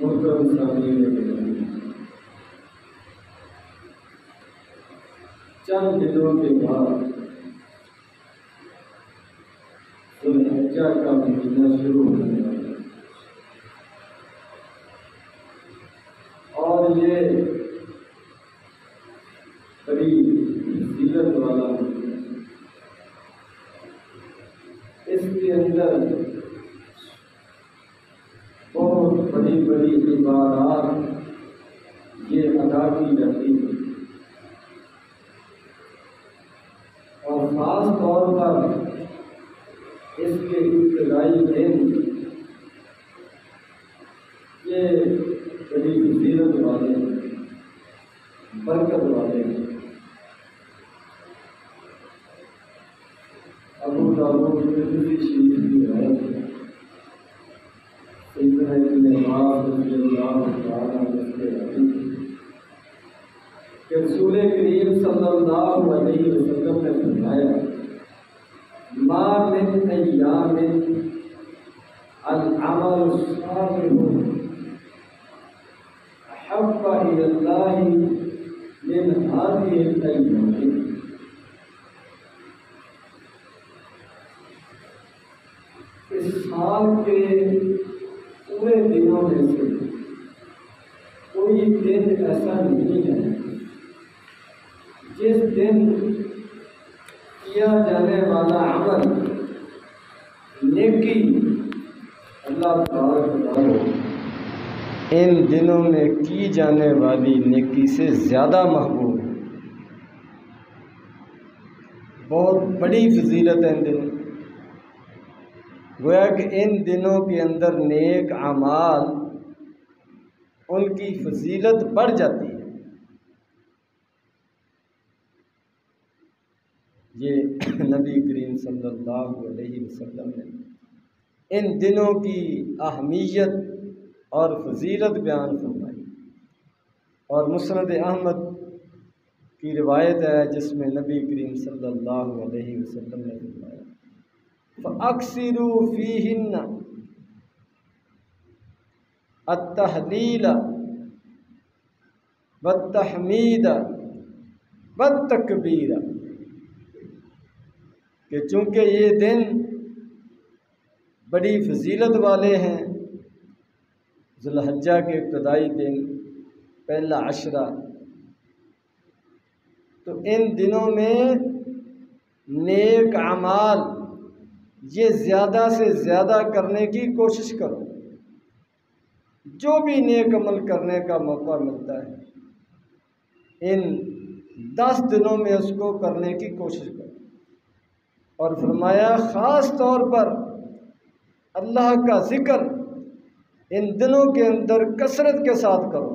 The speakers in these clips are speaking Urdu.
محترم سامعین، چند دنوں کے بعد ذوالحجہ کا مہینہ شروع ہونے والا ہے اور یہ بڑی فضیلت والا مہینہ ہے۔ اس کے اندر بہت بڑی بڑی عبادات یہ ادا کی جاتی ہے، اور خاص طور پر اس کے ابتدائی دن یہ بڑی فضیلت والے برکت والے ہیں۔ ابو داؤد ترمذی شریف کی روایت ہے، سیدنا ابن عباس رضی اللہ تعالیٰ عنہ سے روایت ہے کہ رسول کریم صلی اللہ علیہ وسلم نے فرمایا، ما من ایام العمل الصالح احب الی اللہ من هذه الايام۔ اس سال کے پورے دنوں میں سے کوئی دن ایسا نہیں ہے جس دن کیا جانے والا عمل نیکی اللہ تعالیٰ ان دنوں میں کی جانے والی نیکی سے زیادہ محبوب ہے۔ بہت بڑی فضیلت ہے ان دنوں، گویا کہ ان دنوں کے اندر نیک اعمال ان کی فضیلت بڑھ جاتی ہے۔ یہ نبی کریم صلی اللہ علیہ وسلم نے ان دنوں کی اہمیت اور فضیلت بیان فرمائی، اور مسند احمد کی روایت ہے جس میں نبی کریم صلی اللہ علیہ وسلم نے فرمایا، فَأَكْثِرُوا فِيهِنَّ التَّهْلِيلَ وَالتَّحْمِيدَ وَالتَّكْبِيرَ، کہ چونکہ یہ دن بڑی فضیلت والے ہیں، ذوالحجہ کے ابتدائی دن پہلا عشرہ، تو ان دنوں میں نیک اعمال یہ زیادہ سے زیادہ کرنے کی کوشش کرو۔ جو بھی نیک عمل کرنے کا موقع ملتا ہے ان 10 دنوں میں اس کو کرنے کی کوشش کرو، اور فرمایا خاص طور پر اللہ کا ذکر ان دنوں کے اندر کثرت کے ساتھ کرو۔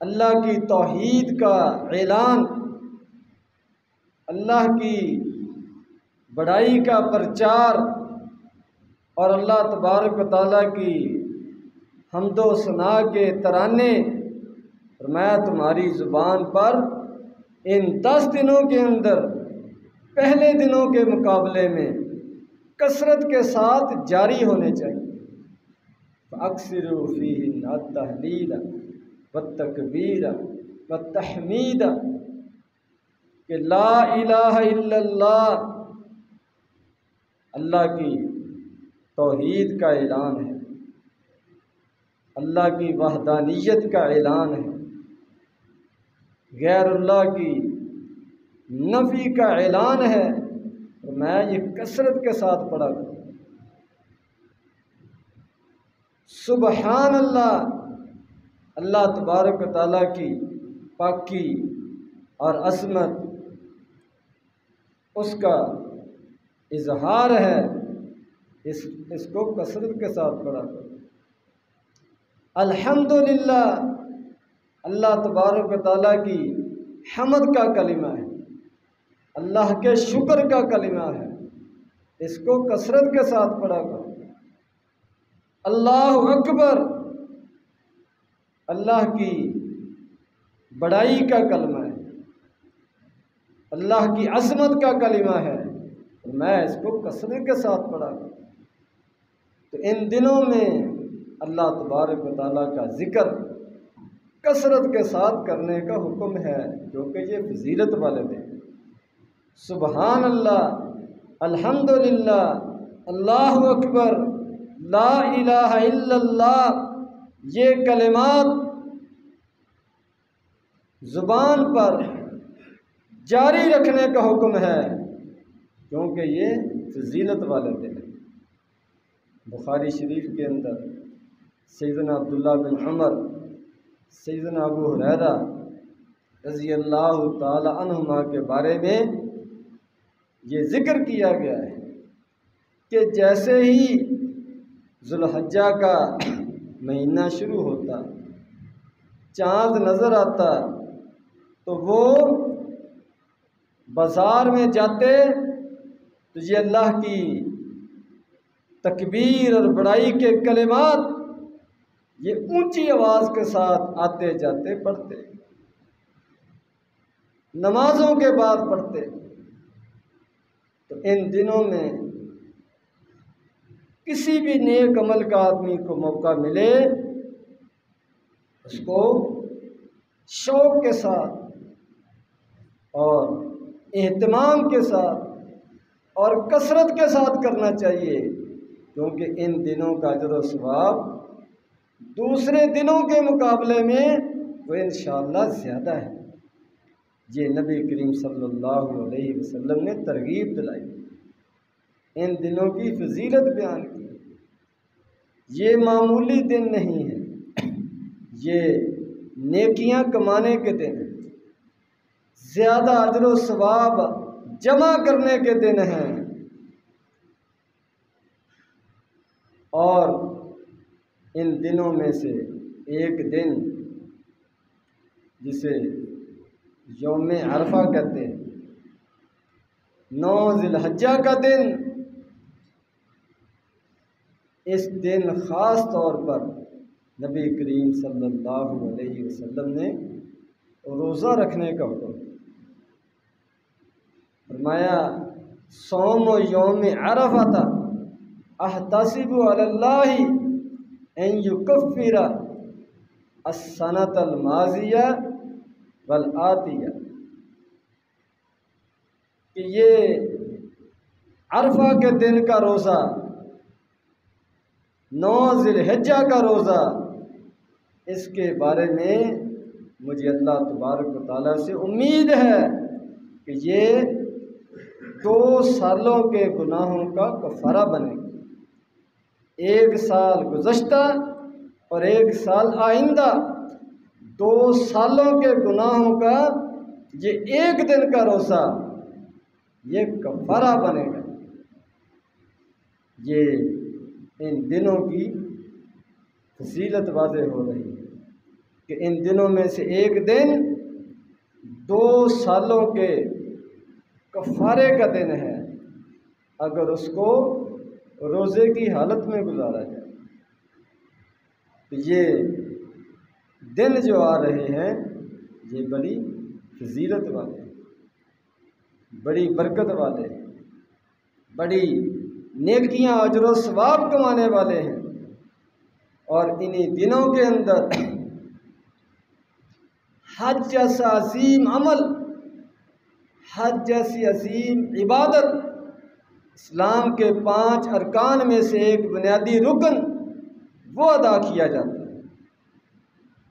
اللہ کی توحید کا اعلان، اللہ کی بڑائی کا پرچار، اور اللہ تبارک و تعالیٰ کی حمد و ثنا کے ترانے، فرمایا تمہاری زبان پر ان 10 دنوں کے اندر پہلے دنوں کے مقابلے میں کثرت کے ساتھ جاری ہونے چاہیے۔ فَأَكْثِرُوا فِيهِنَّ التَّهْلِيلَ وَالتَّكْبِيرَ وَالتَّحْمِيدَ، کہ لا الہ الا اللہ اللہ کی توحید کا اعلان ہے، اللہ کی وحدانیت کا اعلان ہے، غیر اللہ کی نفی کا اعلان ہے، اور میں یہ کثرت کے ساتھ پڑھا کروں۔ سبحان اللہ، اللہ تبارک و تعالیٰ کی پاکی اور عظمت اس کا اظہار ہے، اس کو کثرت کے ساتھ پڑھا کرو۔ الحمدللہ، اللہ تبارک و تعالیٰ کی حمد کا کلمہ ہے، اللہ کے شکر کا کلمہ ہے، اس کو کثرت کے ساتھ پڑھا کرو۔ اللہ اکبر، اللہ کی بڑائی کا کلمہ ہے، اللہ کی عظمت کا کلمہ ہے، میں اس کو کثرت کے ساتھ پڑھا کروں۔ تو ان دنوں میں اللہ تبارک و تعالیٰ کا ذکر کثرت کے ساتھ کرنے کا حکم ہے، کیونکہ یہ فضیلت والے دن۔ سبحان اللہ، الحمدللہ، اللہ اکبر، لا الہ الا اللہ، یہ کلمات زبان پر جاری رکھنے کا حکم ہے، کیونکہ یہ فضیلت والے دن ہیں۔ بخاری شریف کے اندر سیدنا عبداللہ بن عمر، سیدنا ابو ہریرہ رضی اللہ تعالی عنہما کے بارے میں یہ ذکر کیا گیا ہے کہ جیسے ہی ذو الحجہ کا مہینہ شروع ہوتا، چاند نظر آتا، تو وہ بازار میں جاتے تو یہ اللہ کی تکبیر اور بڑائی کے کلمات یہ اونچی آواز کے ساتھ آتے جاتے پڑھتے، نمازوں کے بعد پڑھتے۔ تو ان دنوں میں کسی بھی نیک عمل کا آدمی کو موقع ملے، اس کو شوق کے ساتھ اور اہتمام کے ساتھ اور کثرت کے ساتھ کرنا چاہیے، کیونکہ ان دنوں کا اجر و ثواب دوسرے دنوں کے مقابلے میں وہ انشاءاللہ زیادہ ہے۔ یہ نبی کریم صلی اللہ علیہ وسلم نے ترغیب دلائی، ان دنوں کی فضیلت بیان کی۔ یہ معمولی دن نہیں ہے، یہ نیکیاں کمانے کے دن ہیں، زیادہ اجر و ثواب جمع کرنے کے دن ہیں، اور ان دنوں میں سے ایک دن جسے یوم عرفہ کہتے ہیں، 9 ذی الحجہ کا دن، اس دن خاص طور پر نبی کریم صلی اللہ علیہ وسلم نے روزہ رکھنے کا حکم فرمایا، صوم یوم عرفہ احتسب علی اللہ ان یکفر السنۃ الماضیہ والآتیہ، کہ یہ عرفہ کے دن کا روزہ، 9 ذی الحجہ کا روزہ، اس کے بارے میں مجھے اللہ تبارک و تعالیٰ سے امید ہے کہ یہ 2 سالوں کے گناہوں کا کفارہ بنے گا، 1 سال گزشتہ اور 1 سال آئندہ، 2 سالوں کے گناہوں کا یہ 1 دن کا روزہ یہ کفارہ بنے گا۔ یہ ان دنوں کی فضیلت واضح ہو رہی ہے کہ ان دنوں میں سے ایک دن 2 سالوں کے کفارے کا دن ہے، اگر اس کو روزے کی حالت میں گزارا جائے تو یہ دن جو آ رہے ہیں یہ بڑی فضیلت والے، بڑی برکت والے، بڑی نیکیاں اجر و ثواب کمانے والے ہیں، اور انہی دنوں کے اندر حج جیسا عظیم عمل، حج جیسی عظیم عبادت، اسلام کے 5 ارکان میں سے ایک بنیادی رکن وہ ادا کیا جاتا ہے۔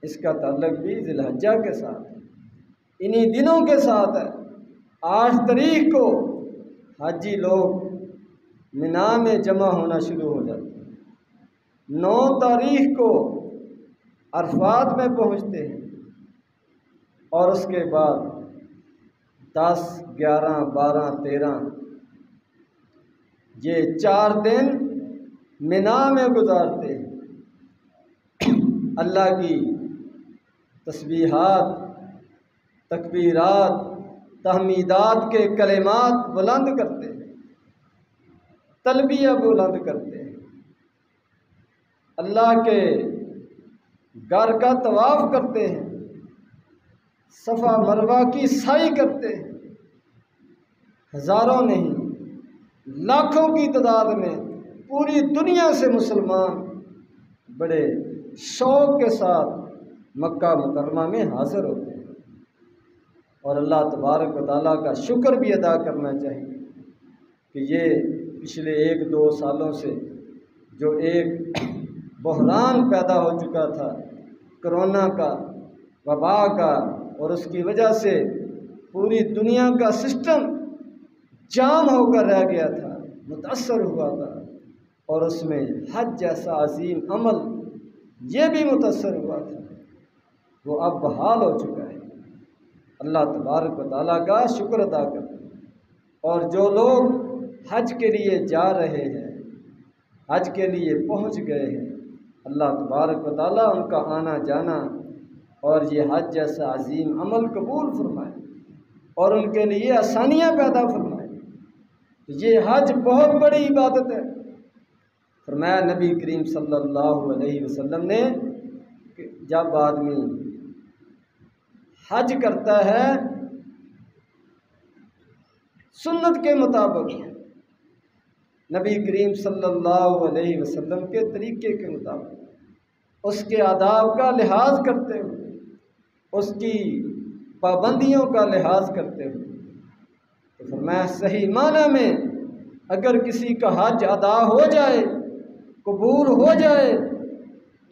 اس کا تعلق بھی ذی الحجہ کے ساتھ ہے، انہی دنوں کے ساتھ ہے۔ 8 تاریخ کو حاجی لوگ منا میں جمع ہونا شروع ہو جاتے ہیں، 9 تاریخ کو عرفات میں پہنچتے ہیں، اور اس کے بعد 10، 11، 12، 13 یہ 4 دن منا میں گزارتے ہیں، اللہ کی تسبیحات، تکبیرات، تحمیدات کے کلمات بلند کرتے ہیں، تلبیہ بلند کرتے ہیں، اللہ کے گھر کا طواف کرتے ہیں، صفا مروہ کی سعی کرتے ہیں، ہزاروں نہیں لاکھوں کی تعداد میں پوری دنیا سے مسلمان بڑے شوق کے ساتھ مکہ مکرمہ میں حاضر ہوتے ہیں، اور اللہ تبارک و تعالیٰ کا شکر بھی ادا کرنا چاہیے کہ یہ پچھلے 1-2 سالوں سے جو ایک بحران پیدا ہو چکا تھا کرونا کا، وبا کا، اور اس کی وجہ سے پوری دنیا کا سسٹم جام ہو کر رہ گیا تھا، متاثر ہوا تھا، اور اس میں حج جیسا عظیم عمل یہ بھی متاثر ہوا تھا، وہ اب بحال ہو چکا ہے۔ اللہ تبارک و تعالیٰ کا شکر ادا کریں، اور جو لوگ حج کے لیے جا رہے ہیں، حج کے لیے پہنچ گئے ہیں، اللہ تبارک و تعالیٰ ان کا آنا جانا اور یہ حج جیسا عظیم عمل قبول فرمائے اور ان کے لیے آسانیاں پیدا فرمائے۔ یہ حج بہت بڑی عبادت ہے۔ فرمایا نبی کریم صلی اللہ علیہ وسلم نے کہ جب آدمی حج کرتا ہے سنت کے مطابق، نبی کریم صلی اللہ علیہ وسلم کے طریقے کے مطابق، اس کے آداب کا لحاظ کرتے ہوئے، اس کی پابندیوں کا لحاظ کرتے ہوئے، تو فرمایا صحیح معنی میں اگر کسی کا حج ادا ہو جائے، قبول ہو جائے،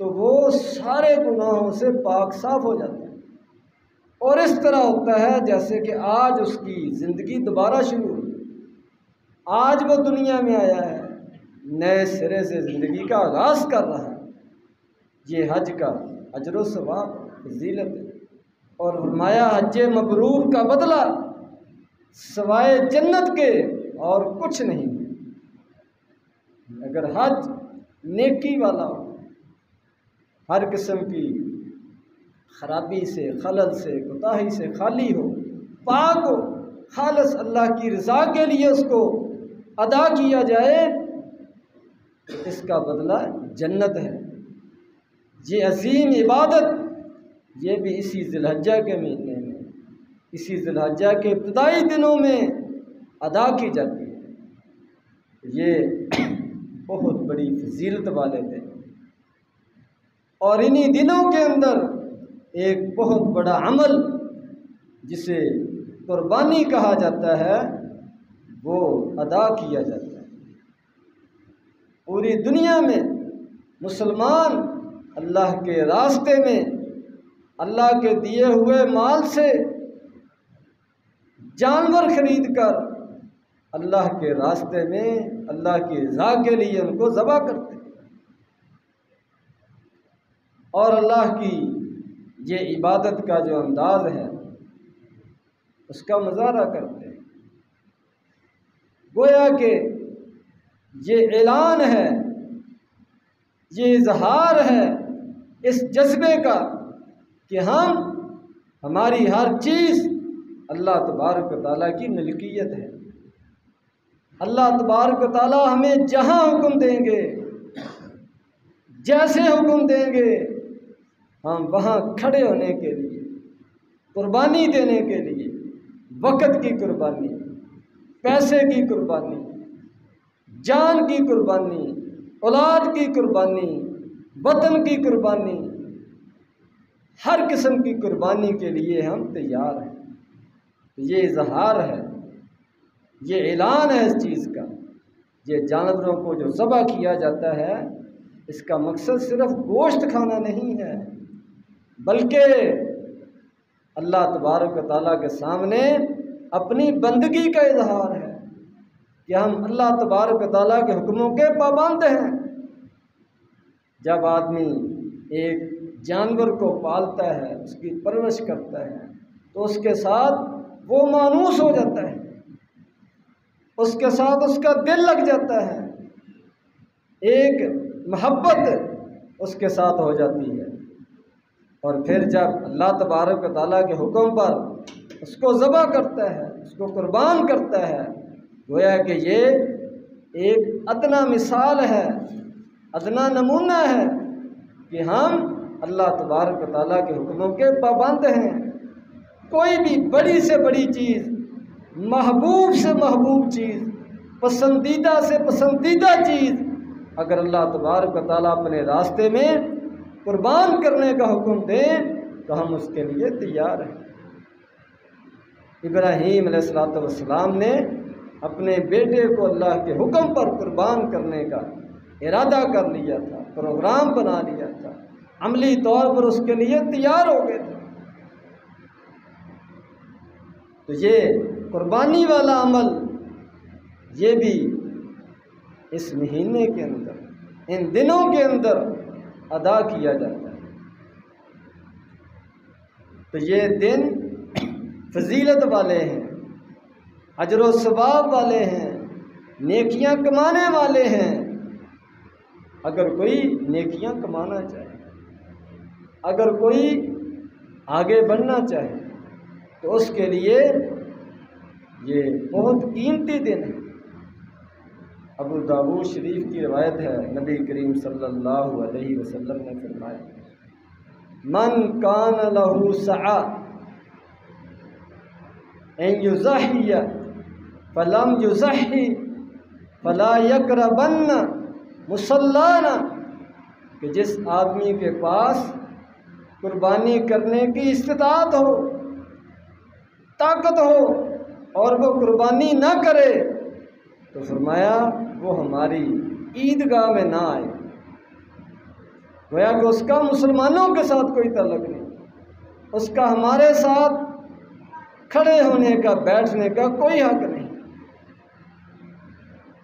تو وہ سارے گناہوں سے پاک صاف ہو جاتا ہے، اور اس طرح ہوتا ہے جیسے کہ آج اس کی زندگی دوبارہ شروع ہوئی، آج وہ دنیا میں آیا ہے، نئے سرے سے زندگی کا آغاز کر رہا ہے۔ یہ حج کا اجر و ثواب فضیلت ہے، اور فرمایا حج مبرور کا بدلہ سوائے جنت کے اور کچھ نہیں ہے۔ اگر حج نیکی والا ہو، ہر قسم کی خرابی سے، خلل سے، کوتاہی سے خالی ہو، پاک ہو، خالص اللہ کی رضا کے لیے اس کو ادا کیا جائے، اس کا بدلہ جنت ہے۔ یہ عظیم عبادت یہ بھی اسی ذی الحجہ کے مہینے میں، اسی ذی الحجہ کے ابتدائی دنوں میں ادا کی جاتی ہے۔ یہ بہت بڑی فضیلت والے دن، اور انہی دنوں کے اندر ایک بہت بڑا عمل جسے قربانی کہا جاتا ہے وہ ادا کیا جاتا ہے۔ پوری دنیا میں مسلمان اللہ کے راستے میں اللہ کے دیے ہوئے مال سے جانور خرید کر اللہ کے راستے میں اللہ کی رضا کے لیے ان کو ذبح کرتے ہیں، اور اللہ کی یہ عبادت کا جو انداز ہے اس کا مظاہرہ کرتے ہیں۔ گویا کہ یہ اعلان ہے، یہ اظہار ہے اس جذبے کا کہ ہماری ہر چیز اللہ تبارک و تعالیٰ کی ملکیت ہے۔ اللہ تبارک و تعالیٰ ہمیں جہاں حکم دیں گے، جیسے حکم دیں گے، ہم وہاں کھڑے ہونے کے لیے، قربانی دینے کے لیے، وقت کی قربانی، پیسے کی قربانی، جان کی قربانی، اولاد کی قربانی، وطن کی قربانی، ہر قسم کی قربانی کے لیے ہم تیار ہیں۔ یہ اظہار ہے، یہ اعلان ہے اس چیز کا۔ یہ جانوروں کو جو ذبح کیا جاتا ہے اس کا مقصد صرف گوشت کھانا نہیں ہے، بلکہ اللہ تبارک و تعالیٰ کے سامنے اپنی بندگی کا اظہار ہے کہ ہم اللہ تبارک و تعالیٰ کے حکموں کے پابند ہیں۔ جب آدمی ایک جانور کو پالتا ہے، اس کی پرورش کرتا ہے، تو اس کے ساتھ وہ مانوس ہو جاتا ہے، اس کے ساتھ اس کا دل لگ جاتا ہے، ایک محبت اس کے ساتھ ہو جاتی ہے، اور پھر جب اللہ تبارک و تعالیٰ کے حکم پر اس کو ذبح کرتا ہے، اس کو قربان کرتا ہے، گویا کہ یہ ایک ادنا مثال ہے، ادنا نمونہ ہے کہ ہم اللہ تبارک و تعالیٰ کے حکموں کے پابند ہیں۔ کوئی بھی بڑی سے بڑی چیز، محبوب سے محبوب چیز، پسندیدہ سے پسندیدہ چیز اگر اللہ تبارک و تعالیٰ اپنے راستے میں قربان کرنے کا حکم دیں تو ہم اس کے لیے تیار ہیں۔ ابراہیم علیہ السلام نے اپنے بیٹے کو اللہ کے حکم پر قربان کرنے کا ارادہ کر لیا تھا، پروگرام بنا لیا تھا، عملی طور پر اس کے لیے تیار ہو گئے تھے۔ تو یہ قربانی والا عمل یہ بھی اس مہینے کے اندر، ان دنوں کے اندر ادا کیا جاتا ہے۔ تو یہ دن فضیلت والے ہیں، اجر و ثواب والے ہیں، نیکیاں کمانے والے ہیں۔ اگر کوئی نیکیاں کمانا چاہے، اگر کوئی آگے بڑھنا چاہے تو اس کے لیے یہ بہت قیمتی دن ہے۔ ابو داؤد شریف کی روایت ہے، نبی کریم صلی اللہ علیہ وسلم نے فرمایا، من کان لہ سعی ان یضحی فلم یضحی فلا یقربن مصلانا، کہ جس آدمی کے پاس قربانی کرنے کی استطاعت ہو، طاقت ہو، اور وہ قربانی نہ کرے تو فرمایا وہ ہماری عیدگاہ میں نہ آئے۔ گویا کہ اس کا مسلمانوں کے ساتھ کوئی تعلق نہیں، اس کا ہمارے ساتھ کھڑے ہونے کا، بیٹھنے کا کوئی حق نہیں۔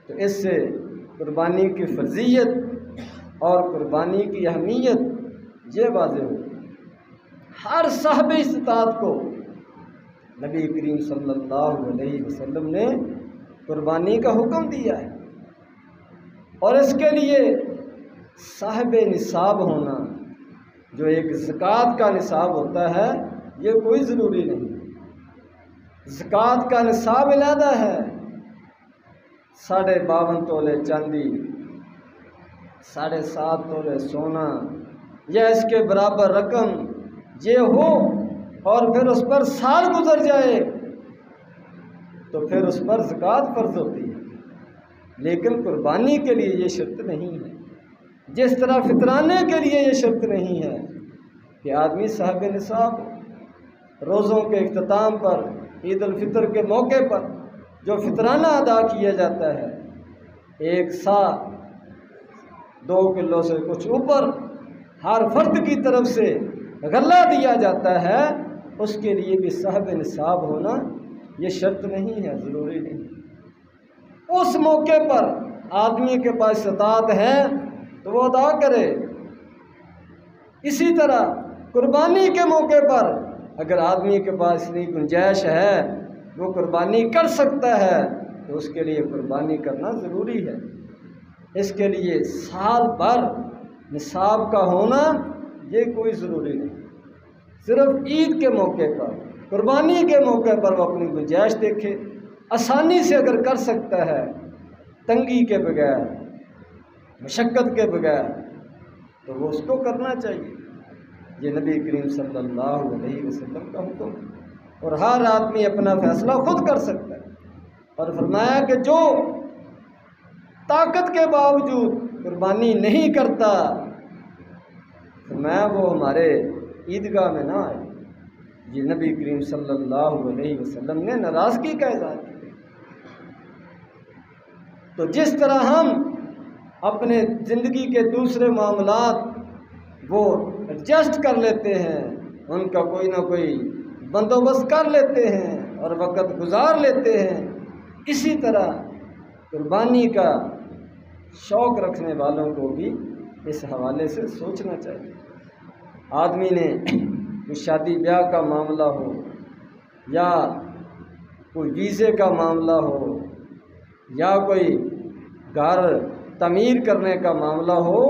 تو اس سے قربانی کی فرضیت اور قربانی کی اہمیت یہ واضح ہوئی۔ ہر صاحب استطاعت کو نبی کریم صلی اللہ علیہ وسلم نے قربانی کا حکم دیا ہے، اور اس کے لیے صاحب نصاب ہونا، جو ایک زکوٰۃ کا نصاب ہوتا ہے، یہ کوئی ضروری نہیں۔ زکوٰۃ کا نصاب علیحدہ ہے، 52.5 تولے چاندی، 7.5 تولے سونا یا اس کے برابر رقم یہ ہو، اور پھر اس پر سال گزر جائے تو پھر اس پر زکوٰۃ فرض ہوتی ہے۔ لیکن قربانی کے لیے یہ شرط نہیں ہے، جس طرح فطرانے کے لیے یہ شرط نہیں ہے کہ آدمی صاحب نصاب ہو۔ روزوں کے اختتام پر، عید الفطر کے موقع پر جو فطرانہ ادا کیا جاتا ہے، 1 سا 2 کلو سے کچھ اوپر ہر فرد کی طرف سے غلہ دیا جاتا ہے، اس کے لیے بھی صاحب نصاب ہونا یہ شرط نہیں ہے، ضروری نہیں۔ اس موقع پر آدمی کے پاس استطاعت ہے تو وہ ادا کرے۔ اسی طرح قربانی کے موقع پر اگر آدمی کے پاس اتنی گنجائش ہے، وہ قربانی کر سکتا ہے، تو اس کے لیے قربانی کرنا ضروری ہے۔ اس کے لیے سال بھر نصاب کا ہونا یہ کوئی ضروری نہیں۔ صرف عید کے موقع پر، قربانی کے موقع پر وہ اپنی گنجائش دیکھے، آسانی سے اگر کر سکتا ہے، تنگی کے بغیر، مشقت کے بغیر، تو وہ اس کو کرنا چاہیے۔ یہ نبی کریم صلی اللہ علیہ وسلم کا حکم ہے، اور ہر آدمی اپنا فیصلہ خود کر سکتا ہے۔ اور فرمایا کہ جو طاقت کے باوجود قربانی نہیں کرتا، فرمایا وہ ہمارے عیدگاہ میں نہ آئے۔ یہ نبی کریم صلی اللہ علیہ وسلم نے ناراضگی کا اظہار کیا۔ تو جس طرح ہم اپنے زندگی کے دوسرے معاملات وہ ایڈجسٹ کر لیتے ہیں، ان کا کوئی نہ کوئی بندوبست کر لیتے ہیں اور وقت گزار لیتے ہیں، اسی طرح قربانی کا شوق رکھنے والوں کو بھی اس حوالے سے سوچنا چاہیے۔ آدمی نے کوئی شادی بیاہ کا معاملہ ہو، یا کوئی ویزے کا معاملہ ہو، یا کوئی گھر تعمیر کرنے کا معاملہ ہو،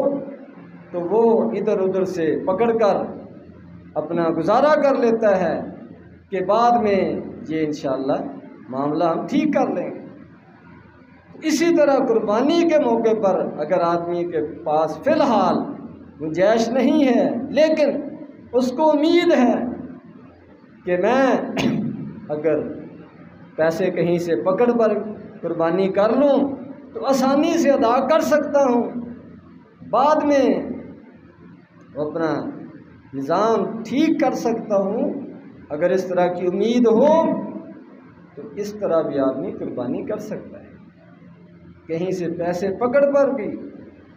تو وہ ادھر ادھر سے پکڑ کر اپنا گزارا کر لیتا ہے کہ بعد میں یہ انشاءاللہ معاملہ ہم ٹھیک کر لیں گے۔ اسی طرح قربانی کے موقع پر اگر آدمی کے پاس فی الحال گنجائش نہیں ہے، لیکن اس کو امید ہے کہ میں اگر پیسے کہیں سے پکڑ پر قربانی کر لوں تو آسانی سے ادا کر سکتا ہوں، بعد میں اپنا نظام ٹھیک کر سکتا ہوں، اگر اس طرح کی امید ہو تو اس طرح بھی آدمی قربانی کر سکتا ہے۔ کہیں سے پیسے پکڑ پر بھی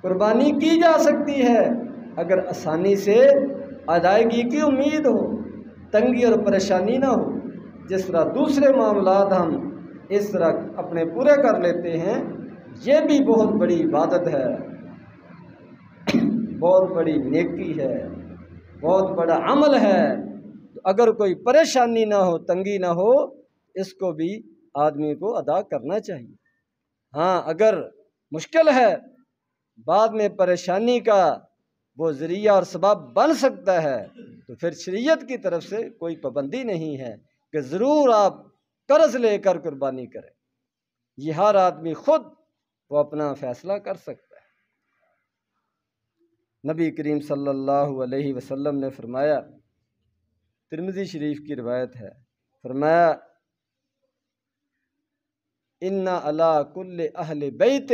قربانی کی جا سکتی ہے اگر آسانی سے ادائیگی کی امید ہو، تنگی اور پریشانی نہ ہو۔ جس طرح دوسرے معاملات ہم اس طرح اپنے پورے کر لیتے ہیں، یہ بھی بہت بڑی عبادت ہے، بہت بڑی نیکی ہے، بہت بڑا عمل ہے۔ تو اگر کوئی پریشانی نہ ہو، تنگی نہ ہو، اس کو بھی آدمی کو ادا کرنا چاہیے۔ ہاں اگر مشکل ہے، بعد میں پریشانی کا وہ ذریعہ اور سبب بن سکتا ہے، تو پھر شریعت کی طرف سے کوئی پابندی نہیں ہے کہ ضرور آپ قرض لے کر قربانی کریں۔ یہ ہر آدمی خود وہ اپنا فیصلہ کر سکتا ہے۔ نبی کریم صلی اللہ علیہ وسلم نے فرمایا، ترمذی شریف کی روایت ہے، فرمایا ان علی کل اہل بیت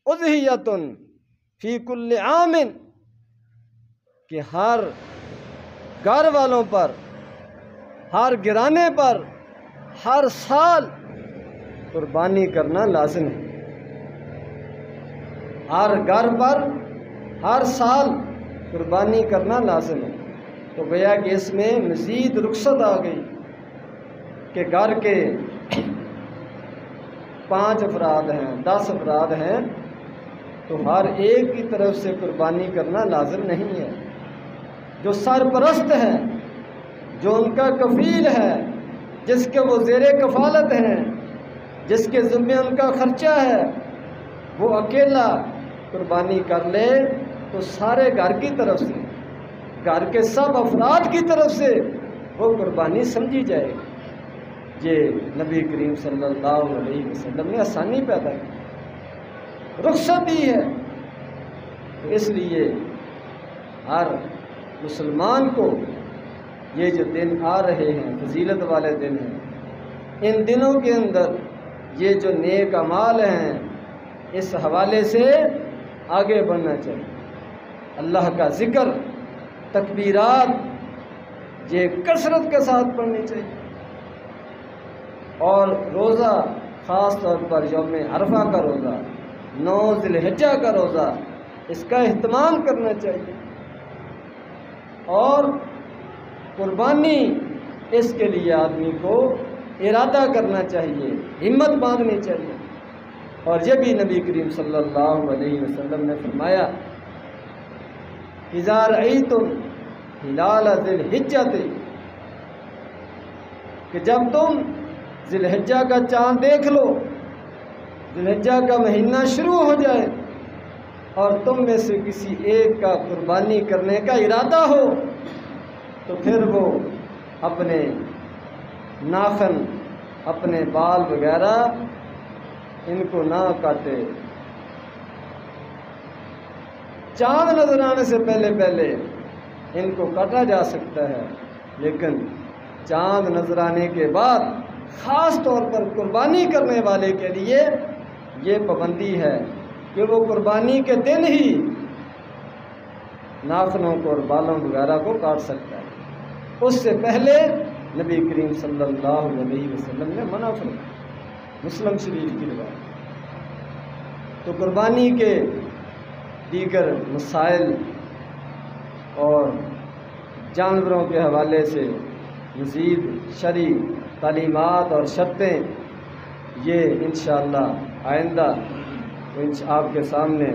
اضحیۃ فی کل عام، کہ ہر گھر والوں پر، ہر گھرانے پر ہر سال قربانی کرنا لازم ہے۔ ہر گھر پر ہر سال قربانی کرنا لازم ہے۔ تو گویا کہ اس میں مزید رخصت آ گئی کہ گھر کے 5 افراد ہیں، 10 افراد ہیں، تو ہر ایک کی طرف سے قربانی کرنا لازم نہیں ہے۔ جو سرپرست ہے، جو ان کا کفیل ہے، جس کے وہ زیر کفالت ہیں، جس کے ذمہ ان کا خرچہ ہے، وہ اکیلا قربانی کر لے تو سارے گھر کی طرف سے، گھر کے سب افراد کی طرف سے وہ قربانی سمجھی جائے گی۔ یہ نبی کریم صلی اللہ علیہ وسلم نے آسانی پیدا کی، رخصت دی ہے۔ تو اس لیے ہر مسلمان کو یہ جو دن آ رہے ہیں، فضیلت والے دن ہیں، ان دنوں کے اندر یہ جو نیک اعمال ہیں، اس حوالے سے آگے بڑھنا چاہیے۔ اللہ کا ذکر، تکبیرات یہ کثرت کے ساتھ پڑھنی چاہیے، اور روزہ خاص طور پر یوم عرفہ کا روزہ، 9 ذی الحجہ کا روزہ، اس کا اہتمام کرنا چاہیے، اور قربانی اس کے لیے آدمی کو ارادہ کرنا چاہیے، ہمت باندھنی چاہیے۔ اور یہ بھی نبی کریم صلی اللہ علیہ وسلم نے فرمایا، اذا رأیتم ہلال ذی الحجہ، کہ جب تم ذی الحجہ کا چاند دیکھ لو، ذی الحجہ کا مہینہ شروع ہو جائے، اور تم میں سے کسی ایک کا قربانی کرنے کا ارادہ ہو، تو پھر وہ اپنے ناخن، اپنے بال وغیرہ ان کو نہ کاٹے۔ چاند نظر آنے سے پہلے ان کو کاٹا جا سکتا ہے، لیکن چاند نظر آنے کے بعد خاص طور پر قربانی کرنے والے کے لیے یہ پابندی ہے کہ وہ قربانی کے دن ہی ناخنوں کو اور بالوں وغیرہ کو کاٹ سکتا ہے۔ اس سے پہلے نبی کریم صلی اللہ علیہ وسلم نے منع فرمایا، مسلم شریف کی روایت۔ تو قربانی کے دیگر مسائل اور جانوروں کے حوالے سے مزید شرعی تعلیمات اور شرطیں یہ انشاءاللہ آئندہ آپ کے سامنے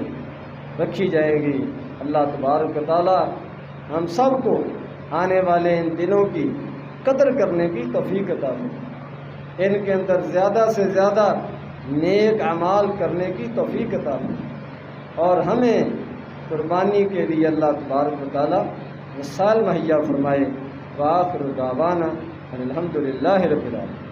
رکھی جائے گی۔ اللہ تبارک و تعالی ہم سب کو آنے والے ان دنوں کی قدر کرنے کی توفیق عطا فرمائے، ان کے اندر زیادہ سے زیادہ نیک اعمال کرنے کی توفیق عطا فرمائے، اور ہمیں قربانی کے لیے اللہ تبارک و تعالی وسائل مہیا فرمائے۔ وآخر دعوانا الحمدللہ رب العالمین۔